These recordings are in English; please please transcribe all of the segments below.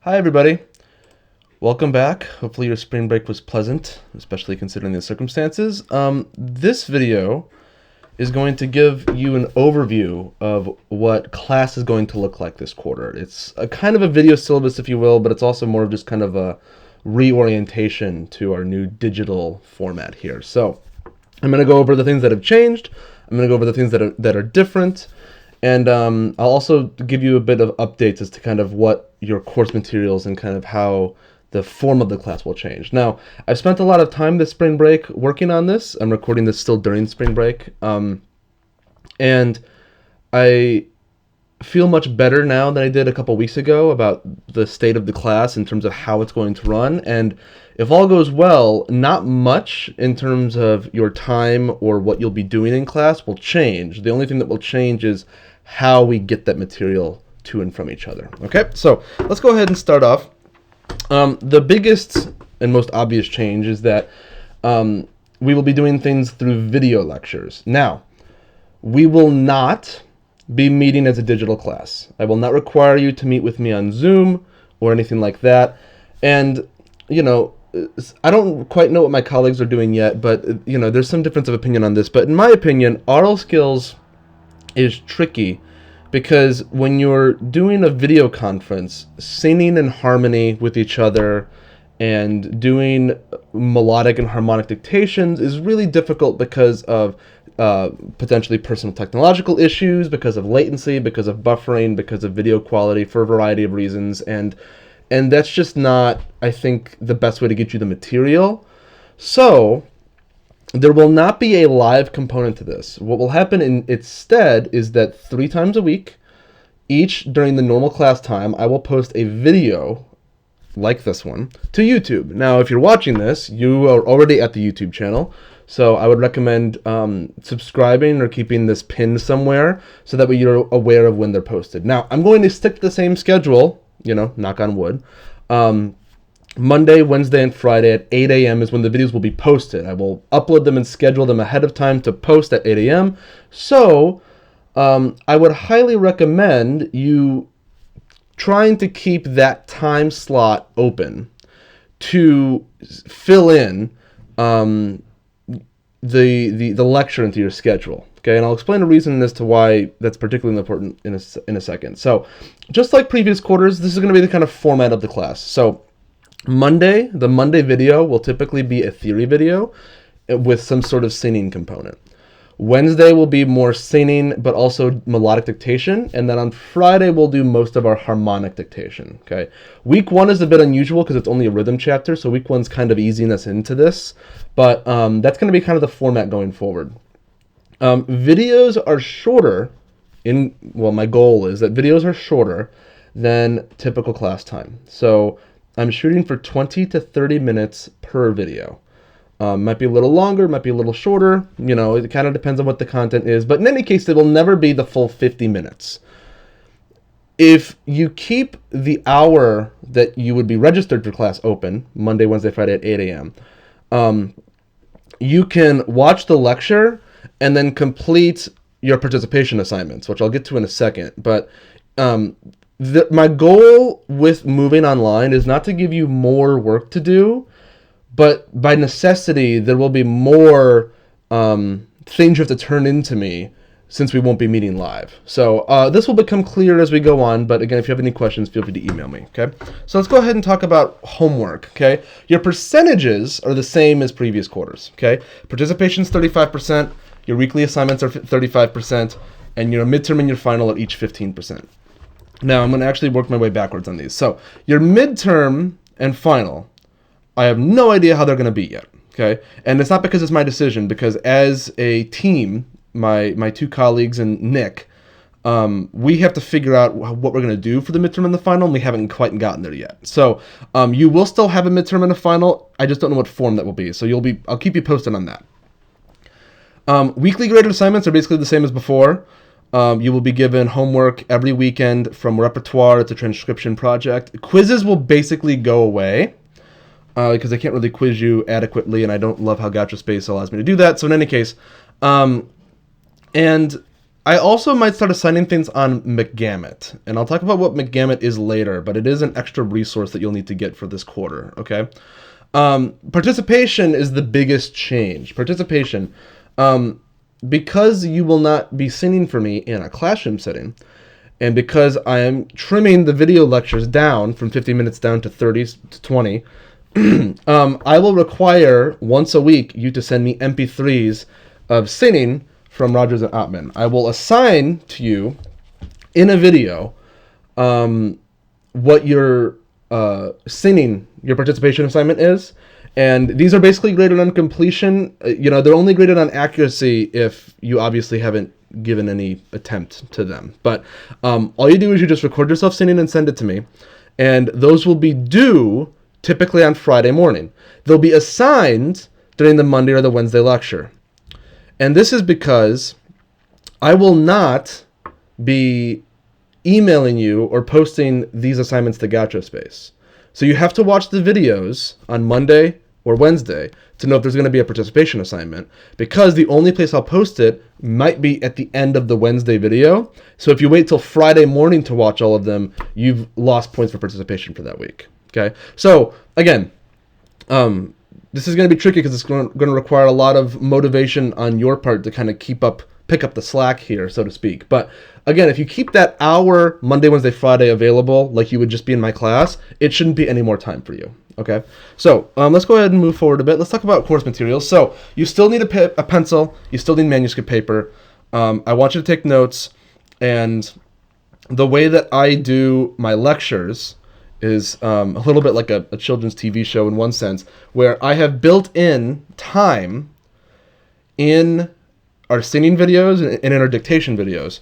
Hi everybody, welcome back. Hopefully your spring break was pleasant, especially considering the circumstances. This video is going to give you an overview of what class is going to look like this quarter. It's a kind of a video syllabus, if you will, but it's also more of just kind of a reorientation to our new digital format here. So I'm going to go over the things that have changed. I'm going to go over the things that are different. And I'll also give you a bit of updates as to kind of what your course materials and kind of how the form of the class will change. Now, I've spent a lot of time this spring break working on this. I'm recording this still during spring break. And I feel much better now than I did a couple weeks ago about the state of the class in terms of how it's going to run. And if all goes well, not much in terms of your time or what you'll be doing in class will change. The only thing that will change is how we get that material to and from each other. Okay, so let's go ahead and start off. The biggest and most obvious change is that we will be doing things through video lectures. Now, we will not be meeting as a digital class. I will not require you to meet with me on Zoom or anything like that. And, you know, I don't quite know what my colleagues are doing yet, but, you know, there's some difference of opinion on this. But in my opinion, oral skills is tricky because when you're doing a video conference, singing in harmony with each other and doing melodic and harmonic dictations is really difficult because of potentially personal technological issues, because of latency, because of buffering, because of video quality, for a variety of reasons. And that's just not, I think, the best way to get you the material. So there will not be a live component to this. What will happen instead is that 3 times a week, each during the normal class time, I will post a video like this one to YouTube. Now, if you're watching this, you are already at the YouTube channel, so I would recommend subscribing or keeping this pinned somewhere so that way you're aware of when they're posted. Now, I'm going to stick to the same schedule, you know, knock on wood. Monday, Wednesday, and Friday at 8 a.m. is when the videos will be posted. I will upload them and schedule them ahead of time to post at 8 a.m. So I would highly recommend you trying to keep that time slot open to fill in the lecture into your schedule. Okay, and I'll explain a reason as to why that's particularly important in a second. So just like previous quarters, this is going to be the kind of format of the class. So the Monday video will typically be a theory video with some sort of singing component. Wednesday will be more singing, but also melodic dictation. And then on Friday, we'll do most of our harmonic dictation. Okay. Week 1 is a bit unusual because it's only a rhythm chapter. So week 1's kind of easing us into this. But that's going to be kind of the format going forward. Videos are shorter. My goal is that videos are shorter than typical class time. So I'm shooting for 20 to 30 minutes per video. Might be a little longer, might be a little shorter. You know, it kind of depends on what the content is. But in any case, it will never be the full 50 minutes. If you keep the hour that you would be registered for class open, Monday, Wednesday, Friday at 8 a.m., you can watch the lecture and then complete your participation assignments, which I'll get to in a second. But my goal with moving online is not to give you more work to do, but by necessity, there will be more things you have to turn into me since we won't be meeting live. So this will become clear as we go on, but again, if you have any questions, feel free to email me, okay? So let's go ahead and talk about homework, okay? Your percentages are the same as previous quarters, okay? Participation is 35%, your weekly assignments are 35%, and your midterm and your final are each 15%. Now, I'm going to actually work my way backwards on these. So your midterm and final, I have no idea how they're going to be yet, okay? And it's not because it's my decision, because as a team, my 2 colleagues and Nick, we have to figure out what we're going to do for the midterm and the final, and we haven't quite gotten there yet. So you will still have a midterm and a final. I just don't know what form that will be. So I'll keep you posted on that. Weekly graded assignments are basically the same as before. You will be given homework every weekend from repertoire. It's a transcription project. Quizzes will basically go away because I can't really quiz you adequately, and I don't love how Gauchospace allows me to do that. So in any case, and I also might start assigning things on McGammet, and I'll talk about what McGammet is later, but it is an extra resource that you'll need to get for this quarter, okay? Participation is the biggest change. Participation, because you will not be sitting for me in a classroom setting, and because I am trimming the video lectures down from 50 minutes down to 30 to 20, I will require once a week you to send me MP3s of singing from Rogers and Ottman. I will assign to you in a video what your singing, your participation assignment is. And these are basically graded on completion. They're only graded on accuracy if you obviously haven't given any attempt to them. But all you do is you just record yourself singing and send it to me. And those will be due typically on Friday morning. They'll be assigned during the Monday or the Wednesday lecture. And this is because I will not be emailing you or posting these assignments to Gauchospace. So you have to watch the videos on Monday or Wednesday to know if there's going to be a participation assignment, because the only place I'll post it might be at the end of the Wednesday video. So if you wait till Friday morning to watch all of them, you've lost points for participation for that week. Okay, so again, this is going to be tricky because it's going to require a lot of motivation on your part to kind of pick up the slack here, so to speak. But again, if you keep that hour Monday, Wednesday, Friday available like you would just be in my class, it shouldn't be any more time for you. Okay, so let's go ahead and move forward a bit. Let's talk about course materials. So you still need a pencil. You still need manuscript paper. I want you to take notes. And the way that I do my lectures is a little bit like a children's TV show in one sense, where I have built in time in our singing videos and in our dictation videos,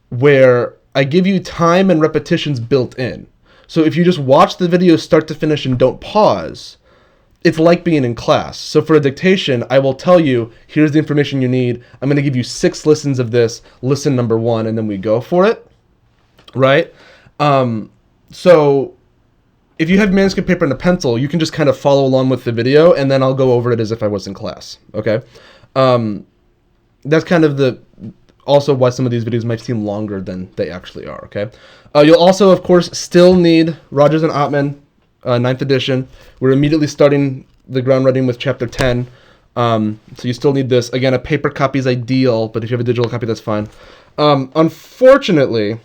where I give you time and repetitions built in. So if you just watch the video start to finish and don't pause, it's like being in class. So for a dictation, I will tell you, here's the information you need. I'm going to give you 6 listens of this, listen number 1, and then we go for it, right? So if you have manuscript paper and a pencil, you can just kind of follow along with the video, and then I'll go over it as if I was in class, okay? That's kind of also why some of these videos might seem longer than they actually are, okay? You'll also, of course, still need Rogers and Ottman, 9th edition. We're immediately starting the ground running with chapter 10. So you still need this. Again, a paper copy is ideal, but if you have a digital copy, that's fine. Unfortunately,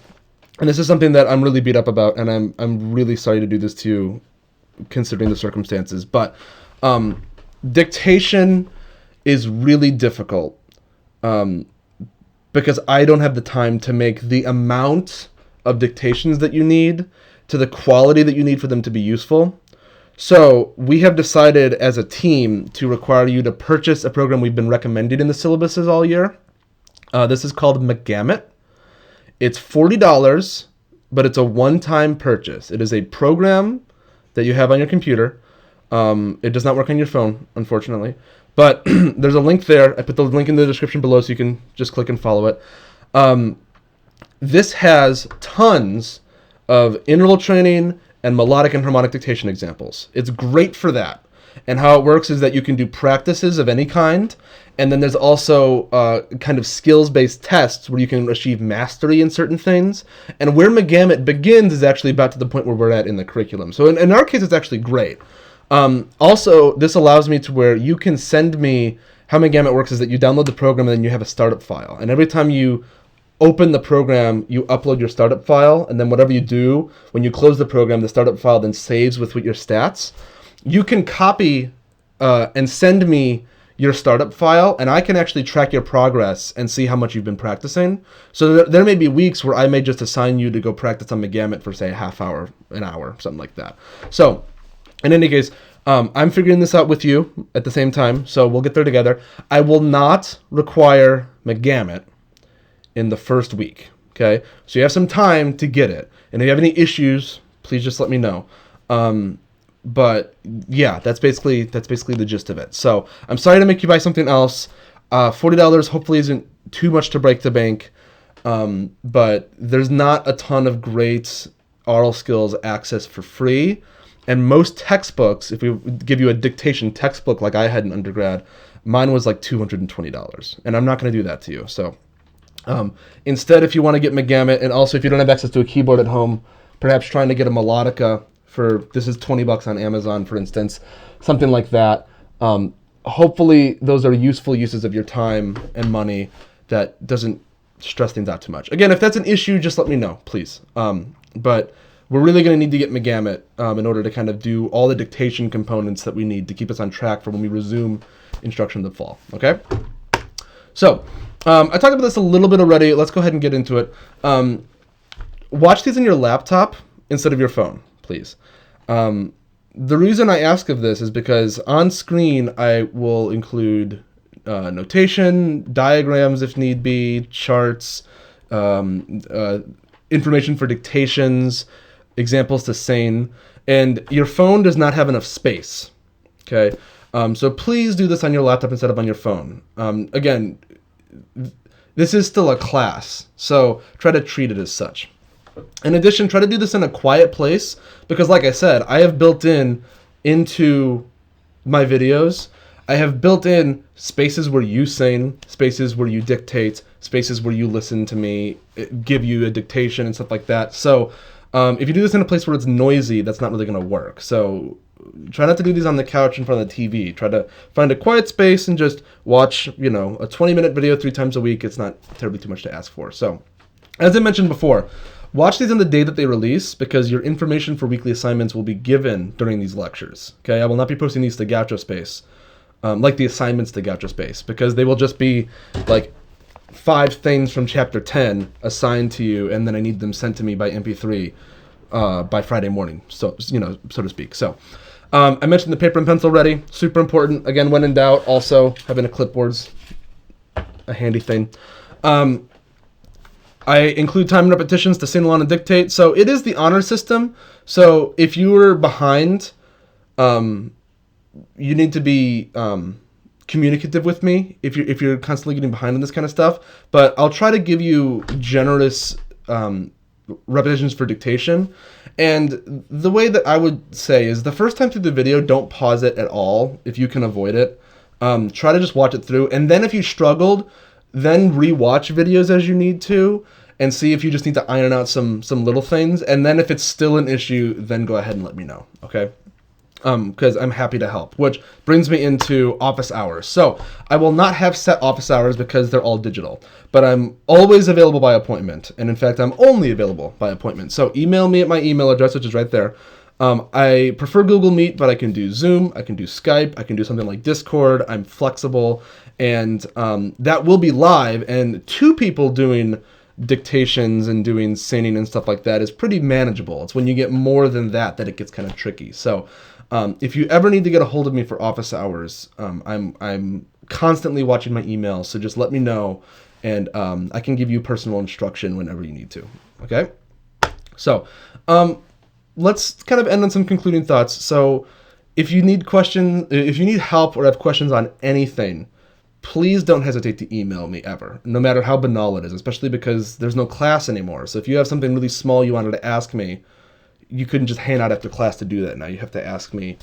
and this is something that I'm really beat up about, and I'm really sorry to do this to you, considering the circumstances, but dictation is really difficult because I don't have the time to make the amount of dictations that you need to the quality that you need for them to be useful. So we have decided as a team to require you to purchase a program we've been recommending in the syllabuses all year. This is called McGammet. It's $40, but it's a one-time purchase. It is a program that you have on your computer. It does not work on your phone, unfortunately. But there's a link there. I put the link in the description below so you can just click and follow it. This has tons of interval training and melodic and harmonic dictation examples. It's great for that. And how it works is that you can do practices of any kind, and then there's also kind of skills-based tests where you can achieve mastery in certain things. And where McGammet begins is actually about to the point where we're at in the curriculum. So in our case, it's actually great. Also, this allows me to where you can send me, how McGammet works is that you download the program and then you have a startup file. And every time you open the program, you upload your startup file, and then whatever you do, when you close the program, the startup file then saves with your stats. You can copy and send me your startup file, and I can actually track your progress and see how much you've been practicing. So there may be weeks where I may just assign you to go practice on McGammet for, say, a half hour, an hour, something like that. So in any case, I'm figuring this out with you at the same time, so we'll get there together. I will not require McGammet in the first week, okay? So you have some time to get it. And if you have any issues, please just let me know. But yeah, that's basically the gist of it. So I'm sorry to make you buy something else. $40 hopefully isn't too much to break the bank. But there's not a ton of great oral skills access for free. And most textbooks, if we give you a dictation textbook like I had in undergrad, mine was like $220. And I'm not going to do that to you. So Instead, if you want to get McGammet, and also if you don't have access to a keyboard at home, perhaps trying to get a melodica for, this is $20 on Amazon, for instance, something like that. Hopefully those are useful uses of your time and money that doesn't stress things out too much. Again, if that's an issue, just let me know, please. But we're really going to need to get McGammet in order to kind of do all the dictation components that we need to keep us on track for when we resume instruction in the fall, okay? So, I talked about this a little bit already. Let's go ahead and get into it. Watch these on your laptop instead of your phone, please. The reason I ask of this is because on screen I will include notation, diagrams if need be, charts, information for dictations, examples to sane, and your phone does not have enough space, okay? So please do this on your laptop instead of on your phone. Again, this is still a class, so try to treat it as such. In addition, try to do this in a quiet place, because like I said, I have built into my videos, I have built in spaces where you sing, spaces where you dictate, spaces where you listen to me, give you a dictation and stuff like that. So if you do this in a place where it's noisy, that's not really going to work. So try not to do these on the couch in front of the TV. Try to find a quiet space and just watch, a 20-minute video 3 times a week. It's not terribly too much to ask for. So as I mentioned before, watch these on the day that they release, because your information for weekly assignments will be given during these lectures. Okay, I will not be posting these to Gauchospace, like the assignments to Gauchospace, because they will just be like 5 things from chapter 10 assigned to you, and then I need them sent to me by MP3 by Friday morning, so so to speak. So I mentioned the paper and pencil ready, super important. Again, when in doubt, also having a clipboard's a handy thing. I include time and repetitions to sing along and dictate. So it is the honor system. So if you were behind, you need to be communicative with me if you're constantly getting behind on this kind of stuff. But I'll try to give you generous repetitions for dictation. And the way that I would say is the first time through the video, don't pause it at all if you can avoid it. Try to just watch it through. And then if you struggled, then rewatch videos as you need to and see if you just need to iron out some little things. And then if it's still an issue, then go ahead and let me know, okay? Because I'm happy to help, which brings me into office hours. So I will not have set office hours because they're all digital, but I'm always available by appointment. And in fact, I'm only available by appointment. So email me at my email address, which is right there. I prefer Google Meet, but I can do Zoom, I can do Skype, I can do something like Discord. I'm flexible, and that will be live, and 2 people doing dictations and doing singing and stuff like that is pretty manageable. It's when you get more than that it gets kind of tricky. So if you ever need to get a hold of me for office hours, I'm constantly watching my emails, so just let me know, and I can give you personal instruction whenever you need to, okay? So let's kind of end on some concluding thoughts. So if you need help or have questions on anything, please don't hesitate to email me ever, no matter how banal it is, especially because there's no class anymore. So if you have something really small you wanted to ask me, you couldn't just hang out after class to do that. Now you have to ask me,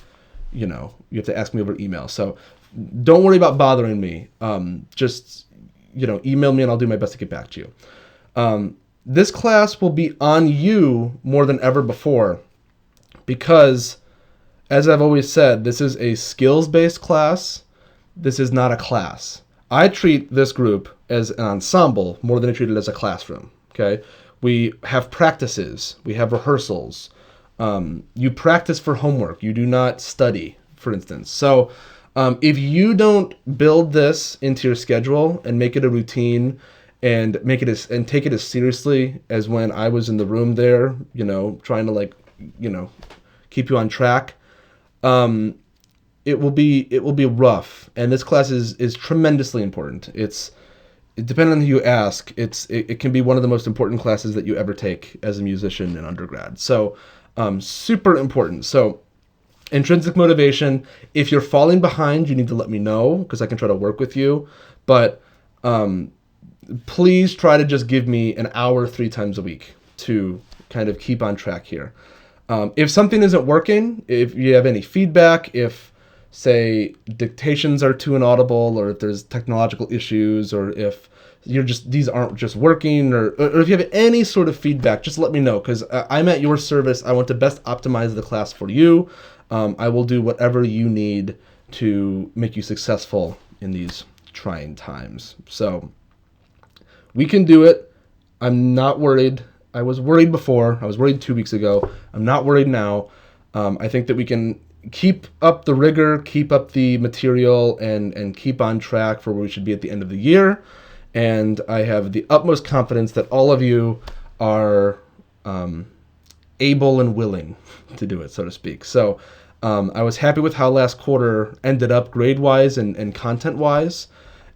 you have to ask me over email. So don't worry about bothering me. Just, email me and I'll do my best to get back to you. This class will be on you more than ever before, because, as I've always said, this is a skills-based class. This is not a class. I treat this group as an ensemble more than I treat it as a classroom, okay? We have practices. We have rehearsals. You practice for homework. You do not study, for instance. So if you don't build this into your schedule and make it a routine and take it as seriously as when I was in the room there, trying to keep you on track, it will be rough. And this class is tremendously important. Depending on who you ask, it can be one of the most important classes that you ever take as a musician in undergrad. So super important. So intrinsic motivation, if you're falling behind, you need to let me know, because I can try to work with you. But please try to just give me an hour 3 times a week to kind of keep on track here. If something isn't working, if you have any feedback, if, say, dictations are too inaudible, or if there's technological issues, or if these aren't just working, or if you have any sort of feedback, just let me know, because I'm at your service. I want to best optimize the class for you. I will do whatever you need to make you successful in these trying times. So we can do it. I'm not worried. I was worried before. I was worried 2 weeks ago. I'm not worried now. I think that we can keep up the rigor, keep up the material, and keep on track for where we should be at the end of the year. And I have the utmost confidence that all of you are able and willing to do it, so to speak. So I was happy with how last quarter ended up grade-wise and content-wise.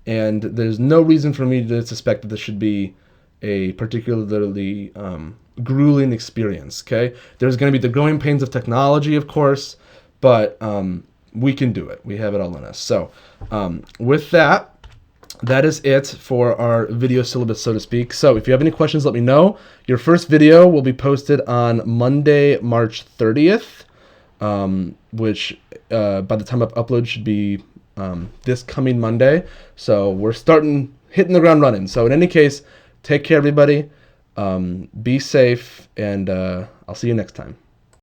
And there's no reason for me to suspect that this should be a particularly grueling experience, okay? There's going to be the growing pains of technology, of course, but we can do it. We have it all in us. So with that, that is it for our video syllabus, so to speak. So if you have any questions, let me know. Your first video will be posted on Monday, March 30th, which by the time of upload should be this coming Monday. So we're hitting the ground running. So in any case, take care, everybody. Be safe, and I'll see you next time.